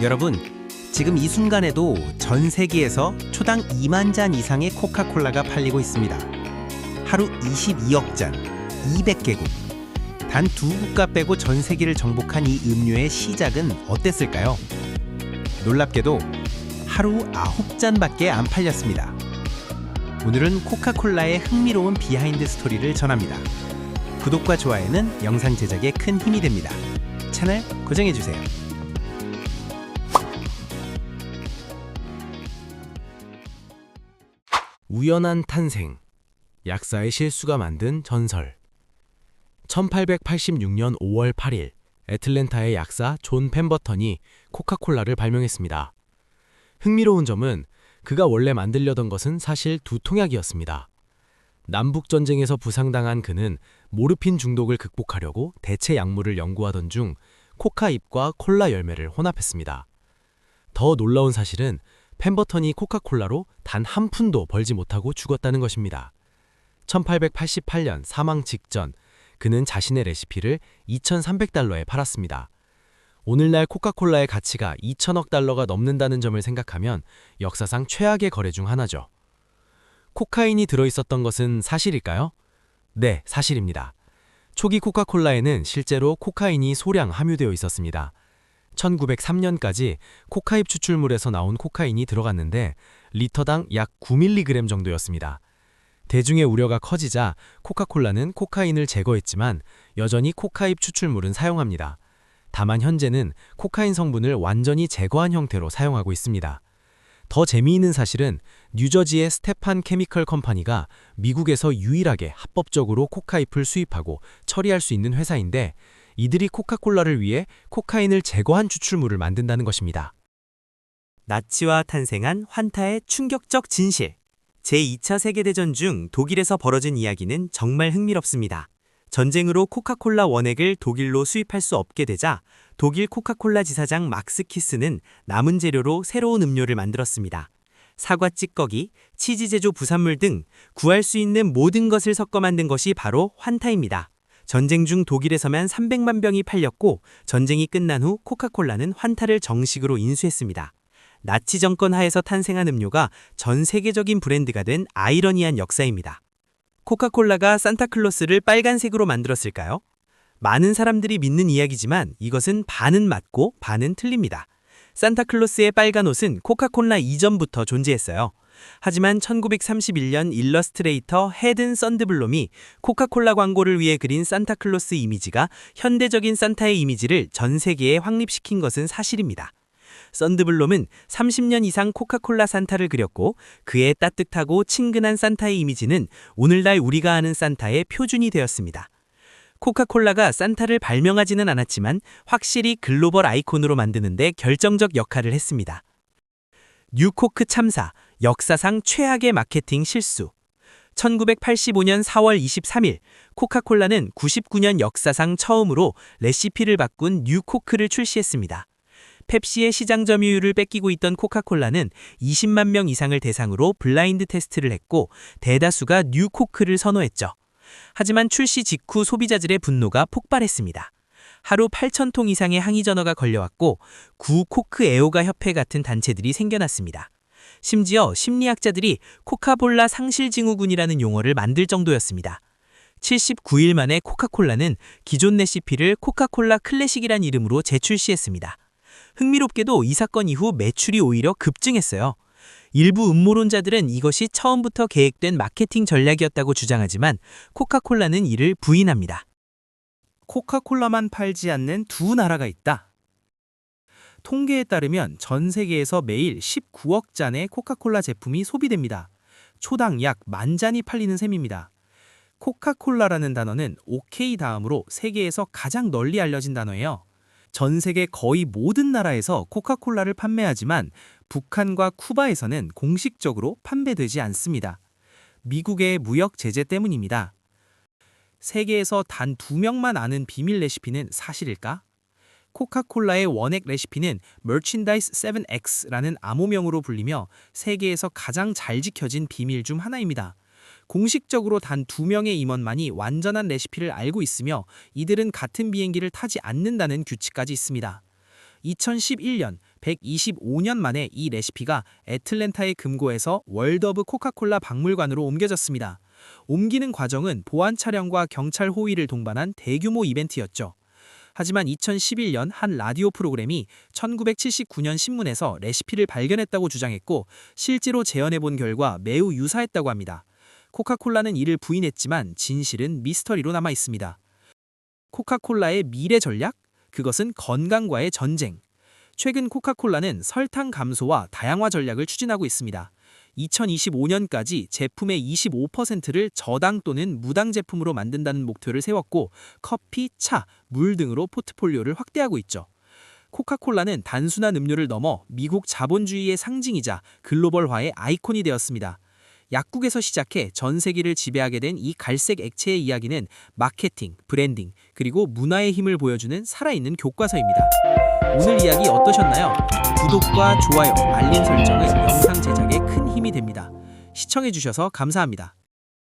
여러분, 지금 이 순간에도 전 세계에서 초당 2만 잔 이상의 코카콜라가 팔리고 있습니다. 하루 22억 잔, 200개국. 단 두 국가 빼고 전 세계를 정복한 이 음료의 시작은 어땠을까요? 놀랍게도 하루 9잔밖에 안 팔렸습니다. 오늘은 코카콜라의 흥미로운 비하인드 스토리를 전합니다. 구독과 좋아요는 영상 제작에 큰 힘이 됩니다. 채널 고정해주세요. 우연한 탄생, 약사의 실수가 만든 전설. 1886년 5월 8일, 애틀랜타의 약사 존 펜버턴이 코카콜라를 발명했습니다. 흥미로운 점은 그가 원래 만들려던 것은 사실 두통약이었습니다. 남북전쟁에서 부상당한 그는 모르핀 중독을 극복하려고 대체 약물을 연구하던 중 코카잎과 콜라 열매를 혼합했습니다. 더 놀라운 사실은 펜버턴이 코카콜라로 단 한 푼도 벌지 못하고 죽었다는 것입니다. 1888년 사망 직전 그는 자신의 레시피를 2,300달러에 팔았습니다. 오늘날 코카콜라의 가치가 2천억 달러가 넘는다는 점을 생각하면 역사상 최악의 거래 중 하나죠. 코카인이 들어있었던 것은 사실일까요? 네, 사실입니다. 초기 코카콜라에는 실제로 코카인이 소량 함유되어 있었습니다. 1903년까지 코카잎 추출물에서 나온 코카인이 들어갔는데 리터당 약 9mg 정도였습니다. 대중의 우려가 커지자 코카콜라는 코카인을 제거했지만 여전히 코카잎 추출물은 사용합니다. 다만 현재는 코카인 성분을 완전히 제거한 형태로 사용하고 있습니다. 더 재미있는 사실은 뉴저지의 스테판 케미컬 컴퍼니가 미국에서 유일하게 합법적으로 코카잎을 수입하고 처리할 수 있는 회사인데 이들이 코카콜라를 위해 코카인을 제거한 추출물을 만든다는 것입니다. 나치와 탄생한 환타의 충격적 진실. 제2차 세계대전 중 독일에서 벌어진 이야기는 정말 흥미롭습니다. 전쟁으로 코카콜라 원액을 독일로 수입할 수 없게 되자 독일 코카콜라 지사장 막스 키스는 남은 재료로 새로운 음료를 만들었습니다. 사과 찌꺼기, 치즈 제조 부산물 등 구할 수 있는 모든 것을 섞어 만든 것이 바로 환타입니다. 전쟁 중 독일에서만 300만 병이 팔렸고 전쟁이 끝난 후 코카콜라는 환타를 정식으로 인수했습니다. 나치 정권 하에서 탄생한 음료가 전 세계적인 브랜드가 된 아이러니한 역사입니다. 코카콜라가 산타클로스를 빨간색으로 만들었을까요? 많은 사람들이 믿는 이야기지만 이것은 반은 맞고 반은 틀립니다. 산타클로스의 빨간 옷은 코카콜라 이전부터 존재했어요. 하지만 1931년 일러스트레이터 헤든 썬드블롬이 코카콜라 광고를 위해 그린 산타클로스 이미지가 현대적인 산타의 이미지를 전 세계에 확립시킨 것은 사실입니다. 썬드블롬은 30년 이상 코카콜라 산타를 그렸고 그의 따뜻하고 친근한 산타의 이미지는 오늘날 우리가 아는 산타의 표준이 되었습니다. 코카콜라가 산타를 발명하지는 않았지만 확실히 글로벌 아이콘으로 만드는 데 결정적 역할을 했습니다. 뉴코크 참사, 역사상 최악의 마케팅 실수. 1985년 4월 23일, 코카콜라는 99년 역사상 처음으로 레시피를 바꾼 뉴코크를 출시했습니다. 펩시의 시장 점유율을 뺏기고 있던 코카콜라는 20만 명 이상을 대상으로 블라인드 테스트를 했고 대다수가 뉴코크를 선호했죠. 하지만 출시 직후 소비자들의 분노가 폭발했습니다. 하루 8,000통 이상의 항의 전화가 걸려왔고 구코크 애호가 협회 같은 단체들이 생겨났습니다. 심지어 심리학자들이 코카볼라 상실증후군이라는 용어를 만들 정도였습니다. 79일 만에 코카콜라는 기존 레시피를 코카콜라 클래식이란 이름으로 재출시했습니다. 흥미롭게도 이 사건 이후 매출이 오히려 급증했어요. 일부 음모론자들은 이것이 처음부터 계획된 마케팅 전략이었다고 주장하지만 코카콜라는 이를 부인합니다. 코카콜라만 팔지 않는 두 나라가 있다. 통계에 따르면 전 세계에서 매일 19억 잔의 코카콜라 제품이 소비됩니다. 초당 약 10,000잔이 팔리는 셈입니다. 코카콜라라는 단어는 OK 다음으로 세계에서 가장 널리 알려진 단어예요. 전 세계 거의 모든 나라에서 코카콜라를 판매하지만 북한과 쿠바에서는 공식적으로 판매되지 않습니다. 미국의 무역 제재 때문입니다. 세계에서 단 2명만 아는 비밀 레시피는 사실일까? 코카콜라의 원액 레시피는 Merchandise 7X라는 암호명으로 불리며 세계에서 가장 잘 지켜진 비밀 중 하나입니다. 공식적으로 단 2명의 임원만이 완전한 레시피를 알고 있으며 이들은 같은 비행기를 타지 않는다는 규칙까지 있습니다. 2011년 125년 만에 이 레시피가 애틀랜타의 금고에서 월드 오브 코카콜라 박물관으로 옮겨졌습니다. 옮기는 과정은 보안 차량과 경찰 호위를 동반한 대규모 이벤트였죠. 하지만 2011년 한 라디오 프로그램이 1979년 신문에서 레시피를 발견했다고 주장했고 실제로 재현해본 결과 매우 유사했다고 합니다. 코카콜라는 이를 부인했지만 진실은 미스터리로 남아 있습니다. 코카콜라의 미래 전략? 그것은 건강과의 전쟁. 최근 코카콜라는 설탕 감소와 다양화 전략을 추진하고 있습니다. 2025년까지 제품의 25%를 저당 또는 무당 제품으로 만든다는 목표를 세웠고 커피, 차, 물 등으로 포트폴리오를 확대하고 있죠. 코카콜라는 단순한 음료를 넘어 미국 자본주의의 상징이자 글로벌화의 아이콘이 되었습니다. 약국에서 시작해 전 세계를 지배하게 된 이 갈색 액체의 이야기는 마케팅, 브랜딩, 그리고 문화의 힘을 보여주는 살아있는 교과서입니다. 오늘 이야기 어떠셨나요? 구독과 좋아요, 알림 설정은 영상 제작에 큰 힘이 됩니다. 시청해주셔서 감사합니다.